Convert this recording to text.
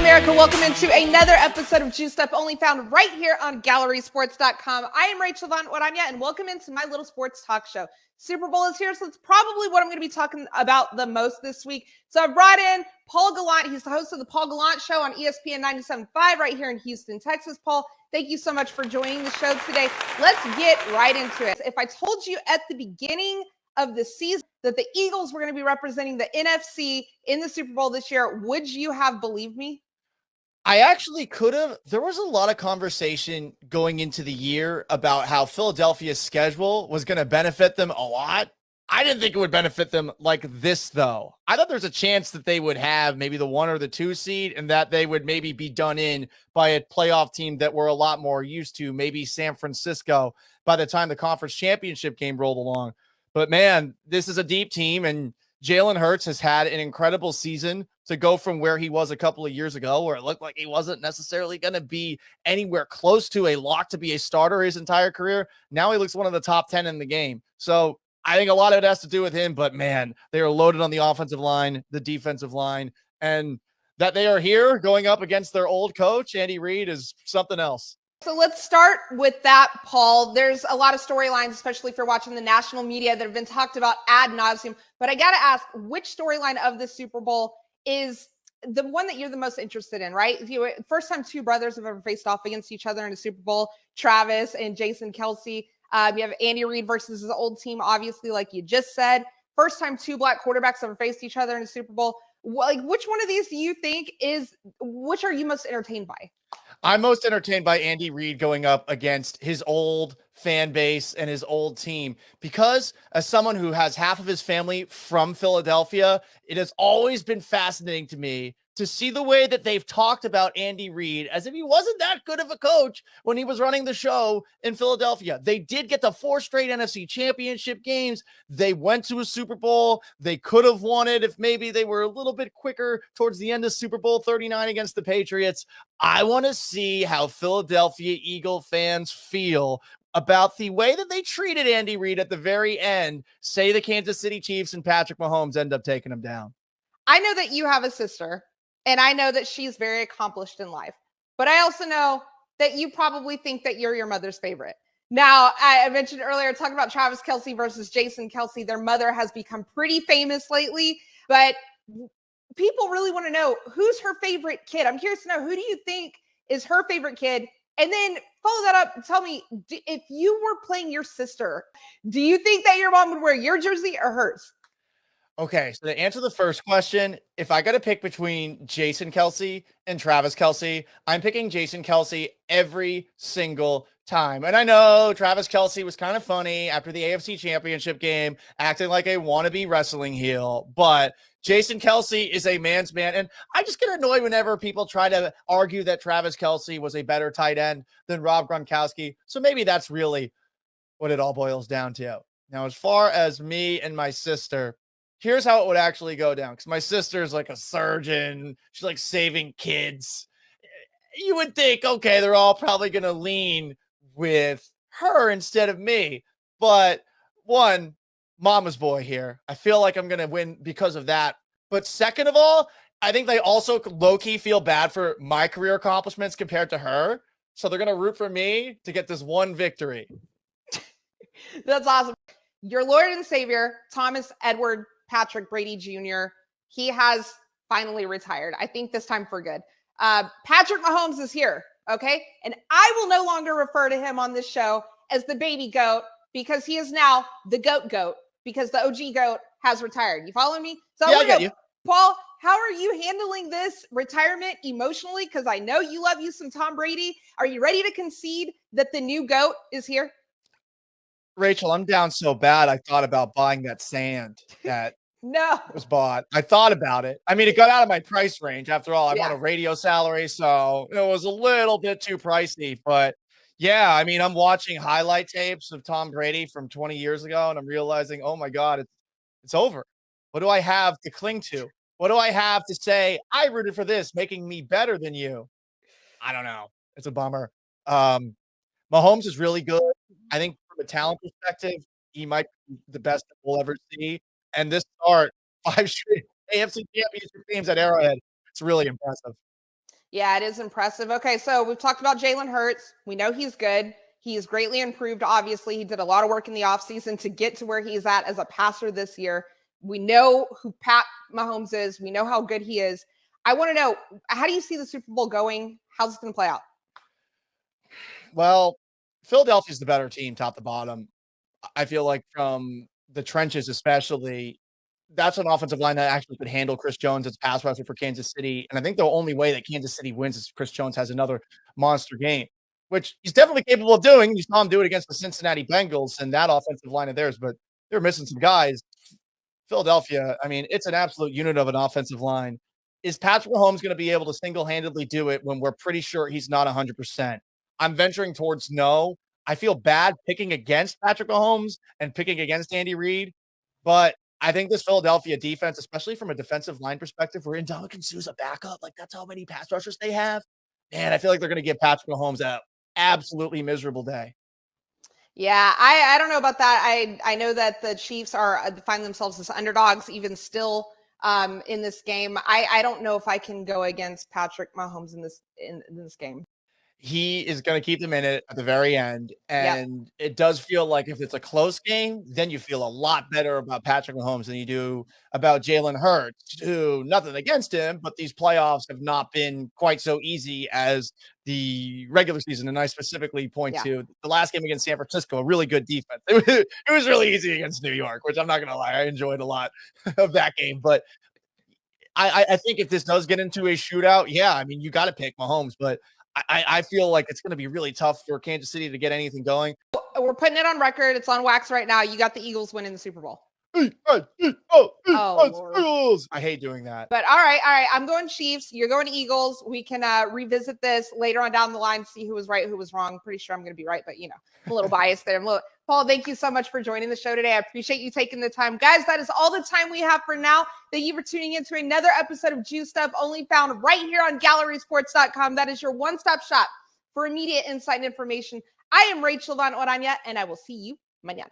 America. Welcome into another episode of Juiced Up, only found right here on GallerySports.com. I am Rachel Von Wadanya, and welcome into my little sports talk show. Super Bowl is here, so it's probably what I'm going to be talking about the most this week. So I brought in Paul Gallant. He's the host of the Paul Gallant Show on ESPN 97.5 right here in Houston, Texas. Paul, thank you so much for joining the show today. Let's get right into it. If I told you at the beginning of the season that the Eagles were going to be representing the NFC in the Super Bowl this year, would you have believed me? I actually could have. There was a lot of conversation going into the year about how Philadelphia's schedule was going to benefit them a lot. I didn't think it would benefit them like this, though. I thought there's a chance that they would have maybe the 1 or the 2 seed and that they would maybe be done in by a playoff team that we're a lot more used to, maybe San Francisco, by the time the conference championship game rolled along. But man, this is a deep team, and Jalen Hurts has had an incredible season to go from where he was a couple of years ago, where it looked like he wasn't necessarily going to be anywhere close to a lock to be a starter his entire career. Now he looks one of the top 10 in the game. So I think a lot of it has to do with him, but man, they are loaded on the offensive line, the defensive line, and that they are here going up against their old coach, Andy Reid, is something else. So let's start with that, Paul. There's a lot of storylines, especially if you're watching the national media, that have been talked about ad nauseum. But I got to ask, which storyline of the Super Bowl is the one that you're the most interested in, right? First time two brothers have ever faced off against each other in a Super Bowl, Travis and Jason Kelce. You have Andy Reid versus his old team, obviously, like you just said. First time two black quarterbacks ever faced each other in a Super Bowl. Like, which one of these do you think which are you most entertained by? I'm most entertained by Andy Reid going up against his old fan base and his old team, because as someone who has half of his family from Philadelphia, it has always been fascinating to me to see the way that they've talked about Andy Reid as if he wasn't that good of a coach when he was running the show in Philadelphia. They did get to 4 straight NFC championship games. They went to a Super Bowl. They could have won it if maybe they were a little bit quicker towards the end of Super Bowl 39 against the Patriots. I want to see how Philadelphia Eagle fans feel about the way that they treated Andy Reid at the very end. Say the Kansas City Chiefs and Patrick Mahomes end up taking him down. I know that you have a sister, and I know that she's very accomplished in life. But I also know that you probably think that you're your mother's favorite. Now, I mentioned earlier, talking about Travis Kelce versus Jason Kelce. Their mother has become pretty famous lately, but people really want to know, who's her favorite kid? I'm curious to know, who do you think is her favorite kid? And then follow that up and tell me, if you were playing your sister, do you think that your mom would wear your jersey or hers? Okay, so to answer the first question, if I got to pick between Jason Kelce and Travis Kelce, I'm picking Jason Kelce every single time. And I know Travis Kelce was kind of funny after the AFC Championship game, acting like a wannabe wrestling heel, but Jason Kelce is a man's man. And I just get annoyed whenever people try to argue that Travis Kelce was a better tight end than Rob Gronkowski. So maybe that's really what it all boils down to. Now, as far as me and my sister, here's how it would actually go down. Because my sister is like a surgeon. She's like saving kids. You would think, okay, they're all probably going to lean with her instead of me. But one, mama's boy here. I feel like I'm going to win because of that. But second of all, I think they also low-key feel bad for my career accomplishments compared to her. So they're going to root for me to get this one victory. That's awesome. Your Lord and Savior, Thomas Edward Patrick Brady Jr., he has finally retired. I think this time for good. Patrick Mahomes is here, okay? And I will no longer refer to him on this show as the baby goat, because he is now the goat, because the OG goat has retired. You following me? So yeah, I get you. Paul, how are you handling this retirement emotionally? Because I know you love you some Tom Brady. Are you ready to concede that the new goat is here? Rachel, I'm down so bad, I thought about buying that sand that no was bought. I thought about it. I mean, it got out of my price range. After all, I'm on a radio salary, so it was a little bit too pricey. But yeah, I mean, I'm watching highlight tapes of Tom Brady from 20 years ago, and I'm realizing, oh my God, it's over. What do I have to cling to? What do I have to say? I rooted for this, making me better than you. I don't know. It's a bummer. Mahomes is really good. I think from a talent perspective, he might be the best that we'll ever see. And this start, 5 straight AFC Championship games at Arrowhead, it's really impressive. Yeah, it is impressive. Okay, so we've talked about Jalen Hurts. We know he's good. He is greatly improved. Obviously, he did a lot of work in the offseason to get to where he's at as a passer this year. We know who Pat Mahomes is. We know how good he is. I want to know, how do you see the Super Bowl going? How's it going to play out? Well, Philadelphia's the better team, top to bottom. I feel like from the trenches, especially, that's an offensive line that actually could handle Chris Jones as pass rusher for Kansas City. And I think the only way that Kansas City wins is Chris Jones has another monster game, which he's definitely capable of doing. You saw him do it against the Cincinnati Bengals and that offensive line of theirs, but they're missing some guys. Philadelphia, I mean, it's an absolute unit of an offensive line. Is Patrick Mahomes going to be able to single-handedly do it when we're pretty sure he's not 100%? I'm venturing towards no. I feel bad picking against Patrick Mahomes and picking against Andy Reid, but I think this Philadelphia defense, especially from a defensive line perspective, where Ndamukong Suh's a backup, like that's how many pass rushers they have. Man, I feel like they're going to give Patrick Mahomes a absolutely miserable day. Yeah, I don't know about that. I know that the Chiefs are find themselves as underdogs even still in this game. I don't know if I can go against Patrick Mahomes in this game. He is going to keep them in it at the very end. Yep. And it does feel like if it's a close game, then you feel a lot better about Patrick Mahomes than you do about Jalen Hurts, who nothing against him, but these playoffs have not been quite so easy as the regular season. And I specifically point to the last game against San Francisco, a really good defense. It was really easy against New York, which I'm not going to lie. I enjoyed a lot of that game. But I think if this does get into a shootout, yeah, I mean, you got to pick Mahomes, but I feel like it's going to be really tough for Kansas City to get anything going. We're putting it on record. It's on wax right now. You got the Eagles winning the Super Bowl. Eagles. I hate doing that. But all right. I'm going Chiefs. You're going Eagles. We can revisit this later on down the line, see who was right, who was wrong. Pretty sure I'm going to be right, but I'm a little biased there. Paul, thank you so much for joining the show today. I appreciate you taking the time. Guys, that is all the time we have for now. Thank you for tuning in to another episode of Juiced Up, only found right here on gallerysports.com. That is your one-stop shop for immediate insight and information. I am Rachel Van Orania, and I will see you mañana.